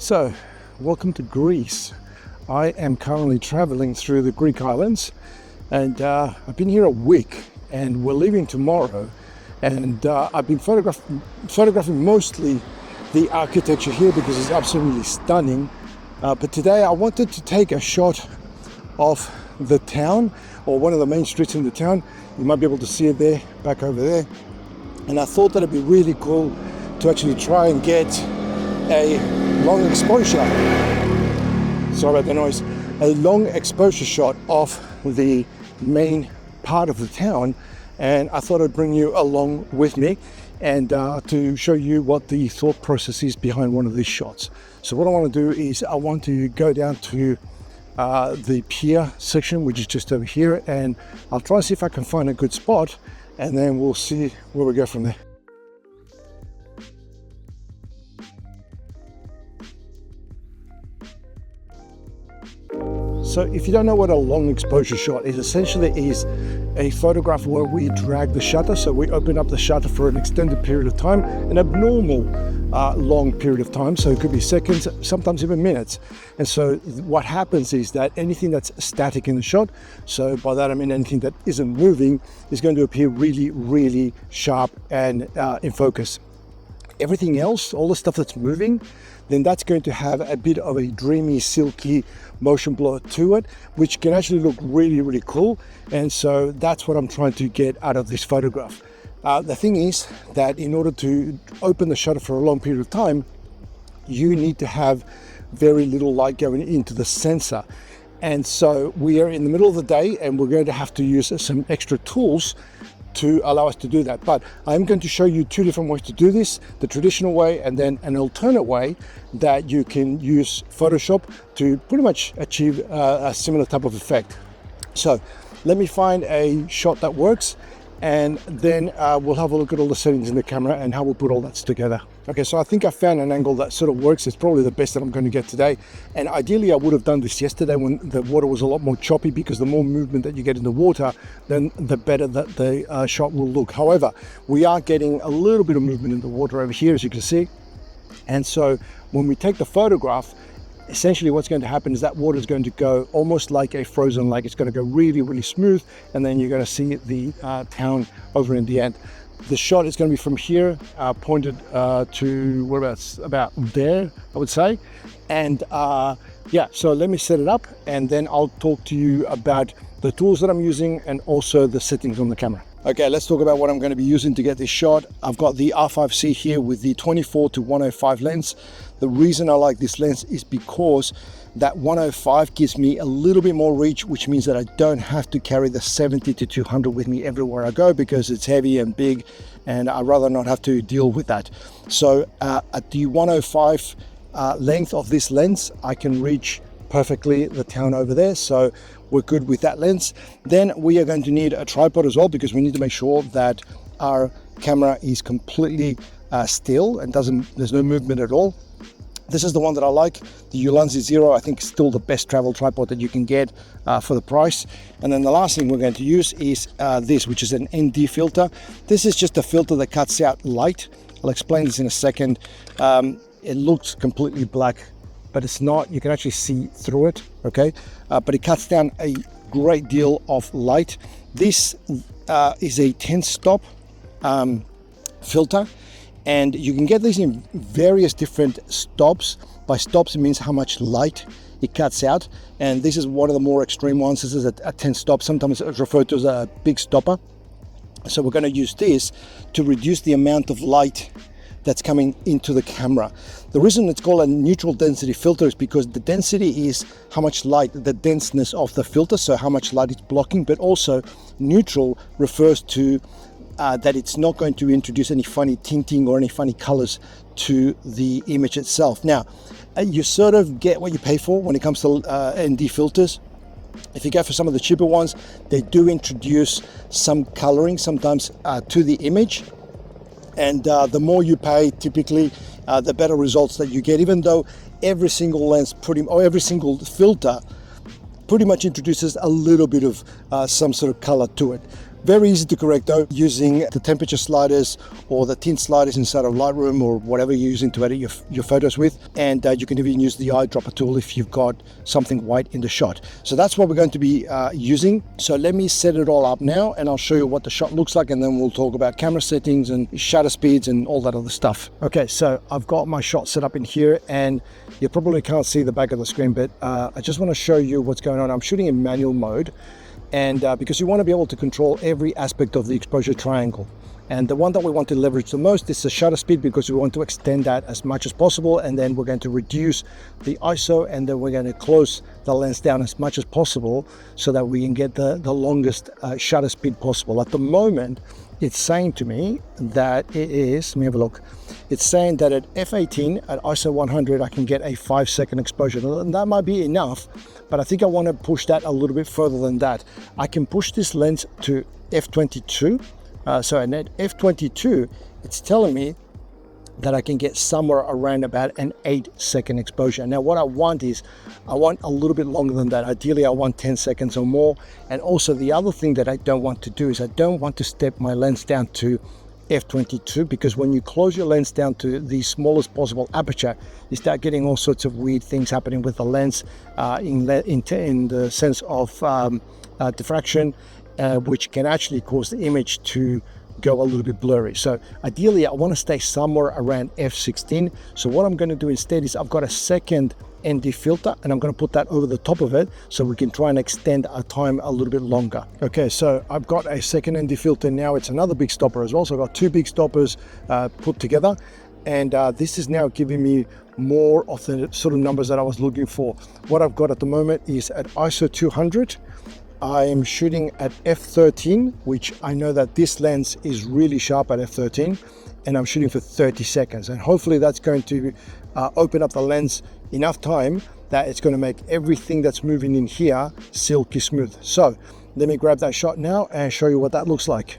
So, welcome to Greece. I am currently traveling through the Greek islands, and I've been here a week, and we're leaving tomorrow. And I've been photographing mostly the architecture here because it's absolutely stunning. But today I wanted to take a shot of the town, or one of the main streets in the town. You might be able to see it there, back over there. And I thought that it'd be really cool to actually try and get a long exposure, sorry about the noise, a long exposure shot of the main part of the town. And I thought I'd bring you along with me and to show you what the thought process is behind one of these shots. So what I want to do is I want to go down to the pier section, which is just over here, and I'll try and see if I can find a good spot, and then we'll see where we go from there. So if you don't know what a long exposure shot is, essentially is a photograph where we drag the shutter. So we open up the shutter for an extended period of time, an abnormal long period of time. So it could be seconds, sometimes even minutes. And so what happens is that anything that's static in the shot, so by that I mean anything that isn't moving, is going to appear really, really sharp and in focus. Everything else, all the stuff that's moving, then that's going to have a bit of a dreamy, silky motion blur to it, which can actually look really, really cool. And so that's what I'm trying to get out of this photograph. The thing is that in order to open the shutter for a long period of time, you need to have very little light going into the sensor. And so we are in the middle of the day, and we're going to have to use some extra tools to allow us to do that. But I'm going to show you two different ways to do this, the traditional way and then an alternate way that you can use Photoshop to pretty much achieve a similar type of effect. So let me find a shot that works, and then we'll have a look at all the settings in the camera and how we'll put all that together. Okay, so I think I found an angle that sort of works. It's probably the best that I'm going to get today. And ideally I would have done this yesterday when the water was a lot more choppy, because the more movement that you get in the water, then the better that the shot will look. However, we are getting a little bit of movement in the water over here, as you can see. And so when we take the photograph, essentially what's going to happen is that water is going to go almost like a frozen lake. It's going to go really, really smooth, and then you're going to see the town over in the end. The shot is going to be from here, pointed to whereabouts, about there, I would say. And yeah, so let me set it up, and then I'll talk to you about the tools that I'm using and also the settings on the camera. Okay, let's talk about what I'm going to be using to get this shot. I've got the R5C here with the 24 to 105 lens. The reason I like this lens is because that 105 gives me a little bit more reach, which means that I don't have to carry the 70 to 200 with me everywhere I go, because it's heavy and big, and I'd rather not have to deal with that. So at the 105 length of this lens, I can reach perfectly the town over there. So we're good with that lens. Then we are going to need a tripod as well, because we need to make sure that our camera is completely still and there's no movement at all. This is the one that I like, the Ulanzi Zero. I think still the best travel tripod that you can get for the price. And then the last thing we're going to use is this, which is an ND filter. This is just a filter that cuts out light. I'll explain this in a second. It looks completely black, but it's not. You can actually see through it, okay? But it cuts down a great deal of light. This is a 10-stop filter. And you can get these in various different stops. By stops, it means how much light it cuts out. And this is one of the more extreme ones. This is a 10 stop. Sometimes it's referred to as a big stopper. So we're going to use this to reduce the amount of light that's coming into the camera. The reason it's called a neutral density filter is because the density is how much light, the denseness of the filter, so how much light it's blocking, but also neutral refers to that it's not going to introduce any funny tinting or any funny colors to the image itself. Now, you sort of get what you pay for when it comes to ND filters. If you go for some of the cheaper ones, they do introduce some coloring sometimes to the image. And the more you pay, typically, the better results that you get, even though every single lens, every single filter pretty much introduces a little bit of some sort of color to it. Very easy to correct though, using the temperature sliders or the tint sliders inside of Lightroom or whatever you're using to edit your photos with. And you can even use the eyedropper tool if you've got something white in the shot. So that's what we're going to be using. So let me set it all up now and I'll show you what the shot looks like, and then we'll talk about camera settings and shutter speeds and all that other stuff. Okay, so I've got my shot set up in here, and you probably can't see the back of the screen, but I just want to show you what's going on. I'm shooting in manual mode, and because you want to be able to control every aspect of the exposure triangle. And the one that we want to leverage the most is the shutter speed, because we want to extend that as much as possible, and then we're going to reduce the ISO, and then we're going to close the lens down as much as possible so that we can get the longest shutter speed possible. At the moment, it's saying to me that it is, let me have a look, it's saying that at f18 at ISO 100 I can get a 5-second exposure, and that might be enough, but I think I want to push that a little bit further than that. I can push this lens to f22. So at f22, it's telling me that I can get somewhere around about an 8-second exposure. Now what I want is, I want a little bit longer than that. Ideally I want 10 seconds or more. And also the other thing that I don't want to do is I don't want to step my lens down to f22, because when you close your lens down to the smallest possible aperture, you start getting all sorts of weird things happening with the lens in the sense of diffraction, which can actually cause the image to go a little bit blurry. So ideally I want to stay somewhere around f16. So what I'm going to do instead is, I've got a second ND filter and I'm going to put that over the top of it so we can try and extend our time a little bit longer. Okay, so I've got a second ND filter now. It's another big stopper as well, so I've got two big stoppers put together, and this is now giving me more of the sort of numbers that I was looking for. What I've got at the moment is at ISO 200. I am shooting at f13, which I know that this lens is really sharp at f13, and I'm shooting for 30 seconds. And hopefully that's going to open up the lens enough time that it's going to make everything that's moving in here silky smooth. So let me grab that shot now and show you what that looks like.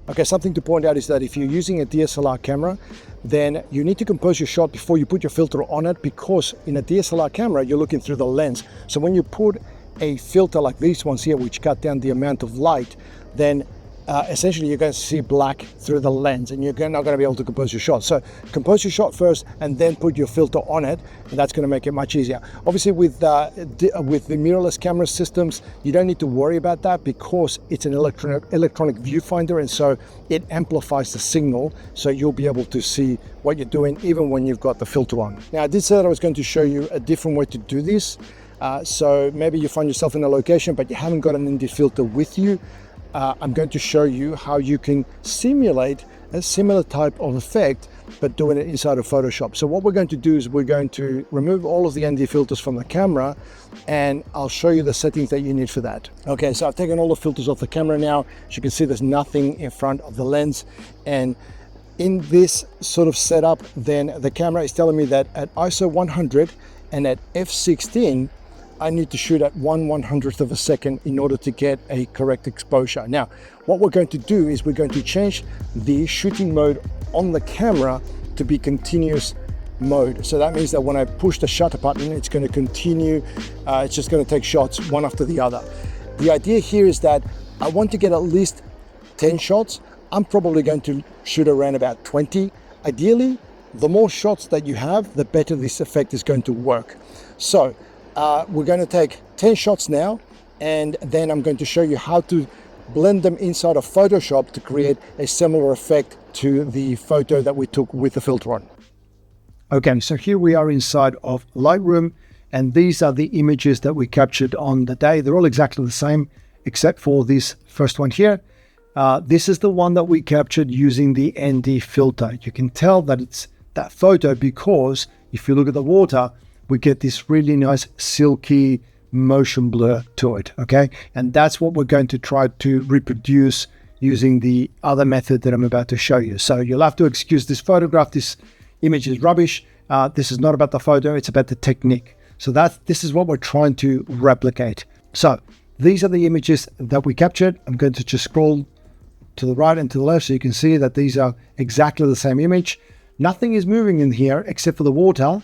Okay, something to point out is that if you're using a DSLR camera, then you need to compose your shot before you put your filter on it, because in a DSLR camera, you're looking through the lens. So when you put a filter like these ones here, which cut down the amount of light, then essentially you're going to see black through the lens, and you're not going to be able to compose your shot. So compose your shot first and then put your filter on it, and that's going to make it much easier. Obviously with the mirrorless camera systems, you don't need to worry about that, because it's an electronic viewfinder, and so it amplifies the signal, so you'll be able to see what you're doing even when you've got the filter on. Now I did say that I was going to show you a different way to do this. So maybe you find yourself in a location but you haven't got an ND filter with you. I'm going to show you how you can simulate a similar type of effect, but doing it inside of Photoshop. So what we're going to do is we're going to remove all of the ND filters from the camera, and I'll show you the settings that you need for that. Okay, so I've taken all the filters off the camera now. As you can see, there's nothing in front of the lens. And in this sort of setup, then the camera is telling me that at ISO 100 and at f16, I need to shoot at 1/100th of a second in order to get a correct exposure. Now, what we're going to do is we're going to change the shooting mode on the camera to be continuous mode. So that means that when I push the shutter button, it's going to continue. It's just going to take shots one after the other. The idea here is that I want to get at least 10 shots. I'm probably going to shoot around about 20. Ideally, the more shots that you have, the better this effect is going to work. So we're going to take 10 shots now, and then I'm going to show you how to blend them inside of Photoshop to create a similar effect to the photo that we took with the filter on. Okay, so here we are inside of Lightroom, and these are the images that we captured on the day. They're all exactly the same, except for this first one here. This is the one that we captured using the ND filter. You can tell that it's that photo because if you look at the water, we get this really nice silky motion blur to it, okay? And that's what we're going to try to reproduce using the other method that I'm about to show you. So you'll have to excuse this photograph. This image is rubbish. This is not about the photo, it's about the technique. So this is what we're trying to replicate. So these are the images that we captured. I'm going to just scroll to the right and to the left, so you can see that these are exactly the same image. Nothing is moving in here except for the water.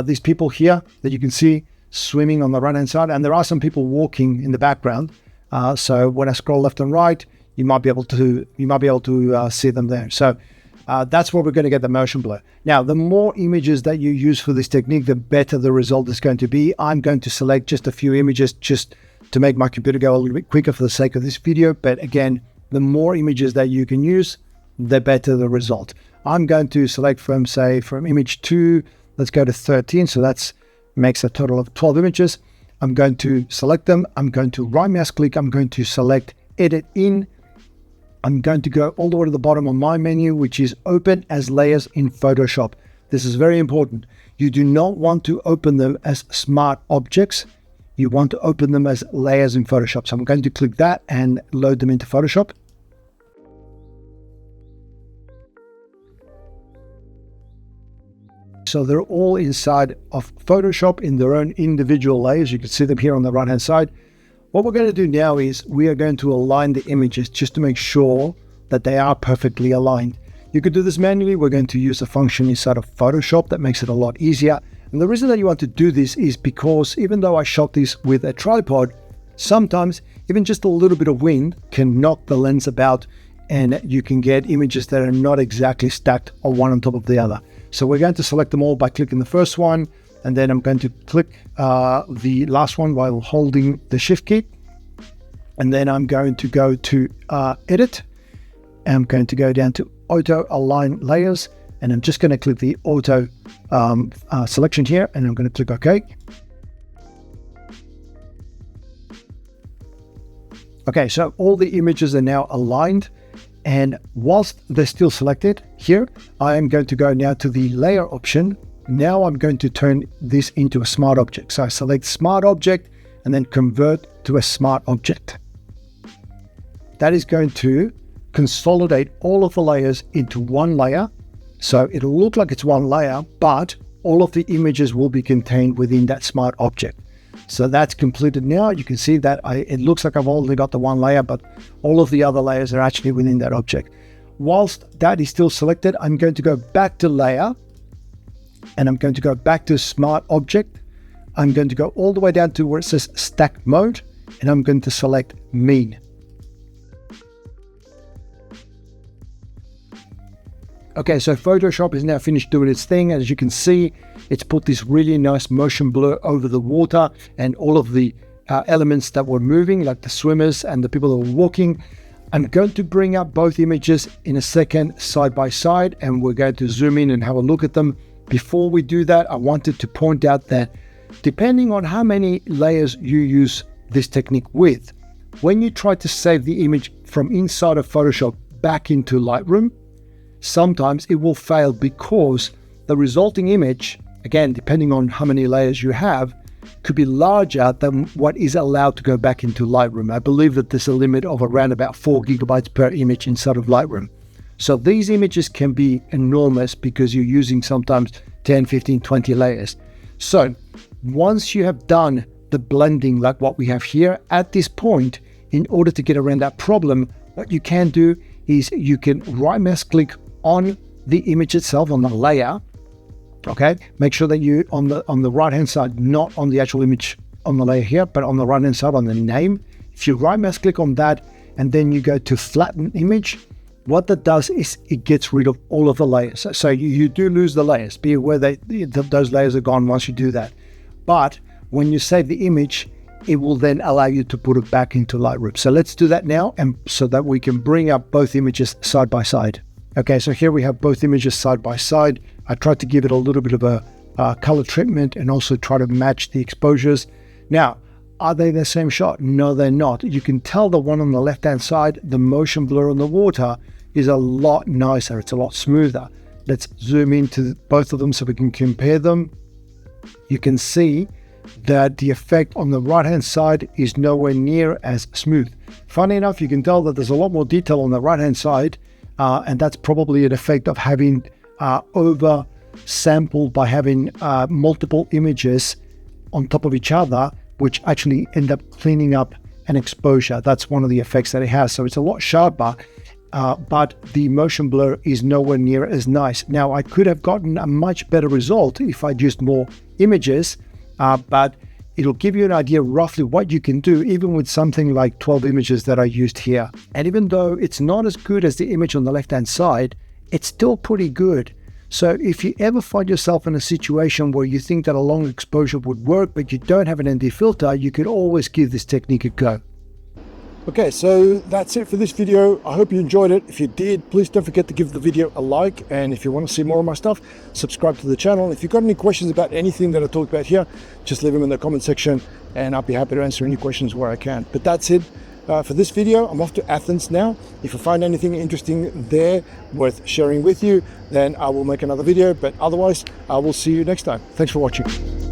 These people here that you can see swimming on the right hand side, and there are some people walking in the background. So when I scroll left and right, you might be able to see them there. So that's where we're going to get the motion blur. Now, the more images that you use for this technique, the better the result is going to be. I'm going to select just a few images just to make my computer go a little bit quicker for the sake of this video. But again, the more images that you can use, the better the result. I'm going to select from image 2, let's go to 13. So that makes a total of 12 images. I'm going to select them. I'm going to right mouse click. I'm going to select edit in. I'm going to go all the way to the bottom on my menu, which is open as layers in Photoshop. This is very important. You do not want to open them as smart objects. You want to open them as layers in Photoshop. So I'm going to click that and load them into Photoshop. So they're all inside of Photoshop in their own individual layers. You can see them here on the right hand side. What we're going to do now is we are going to align the images just to make sure that they are perfectly aligned. You could do this manually. We're going to use a function inside of Photoshop that makes it a lot easier. And the reason that you want to do this is because even though I shot this with a tripod, sometimes even just a little bit of wind can knock the lens about, and you can get images that are not exactly stacked on one on top of the other. So we're going to select them all by clicking the first one, and then I'm going to click the last one while holding the shift key. And then I'm going to go to edit. I'm going to go down to auto align layers, and I'm just going to click the auto selection here, and I'm going to click OK. Okay, so all the images are now aligned. And whilst they're still selected here, I am going to go now to the layer option. Now I'm going to turn this into a smart object. So I select smart object and then convert to a smart object. That is going to consolidate all of the layers into one layer. So it'll look like it's one layer, but all of the images will be contained within that smart object. So that's completed now. You can see that it looks like I've only got the one layer, but all of the other layers are actually within that object. Whilst that is still selected, I'm going to go back to layer, and I'm going to go back to smart object. I'm going to go all the way down to where it says stack mode, and I'm going to select mean. Okay, so Photoshop is now finished doing its thing. As you can see, it's put this really nice motion blur over the water and all of the elements that were moving, like the swimmers and the people that were walking. I'm going to bring up both images in a second side by side, and we're going to zoom in and have a look at them. Before we do that, I wanted to point out that depending on how many layers you use this technique with, when you try to save the image from inside of Photoshop back into Lightroom, sometimes it will fail because the resulting image, again, depending on how many layers you have, could be larger than what is allowed to go back into Lightroom. I believe that there's a limit of around about 4 gigabytes per image inside of Lightroom. So these images can be enormous because you're using sometimes 10, 15, 20 layers. So once you have done the blending like what we have here, at this point, in order to get around that problem, what you can do is you can right mouse click on the image itself, on the layer. Okay, make sure that you on the right hand side, not on the actual image on the layer here, but on the right hand side on the name. If you right mouse click on that and then you go to flatten image, what that does is it gets rid of all of the layers. So you do lose the layers. Be aware that those layers are gone once you do that. But when you save the image, it will then allow you to put it back into Lightroom. So let's do that now, and so that we can bring up both images side by side. Okay, so here we have both images side by side. I tried to give it a little bit of a color treatment and also try to match the exposures. Now, are they the same shot? No, they're not. You can tell the one on the left-hand side, the motion blur on the water is a lot nicer. It's a lot smoother. Let's zoom into both of them so we can compare them. You can see that the effect on the right-hand side is nowhere near as smooth. Funny enough, you can tell that there's a lot more detail on the right-hand side, and that's probably an effect of having over sampled by having multiple images on top of each other, which actually end up cleaning up an exposure. That's one of the effects that it has. So it's a lot sharper. but the motion blur is nowhere near as nice. Now, I could have gotten a much better result if I'd used more images, but it'll give you an idea roughly what you can do, even with something like 12 images that I used here. And even though it's not as good as the image on the left-hand side, it's still pretty good. So if you ever find yourself in a situation where you think that a long exposure would work, but you don't have an ND filter, you could always give this technique a go. Okay, so that's it for this video. I hope you enjoyed it. If you did, please don't forget to give the video a like. And if you want to see more of my stuff, subscribe to the channel. If you've got any questions about anything that I talked about here, just leave them in the comment section and I'll be happy to answer any questions where I can. But that's it for this video. I'm off to Athens now. If I find anything interesting there worth sharing with you, then I will make another video. But otherwise, I will see you next time. Thanks for watching.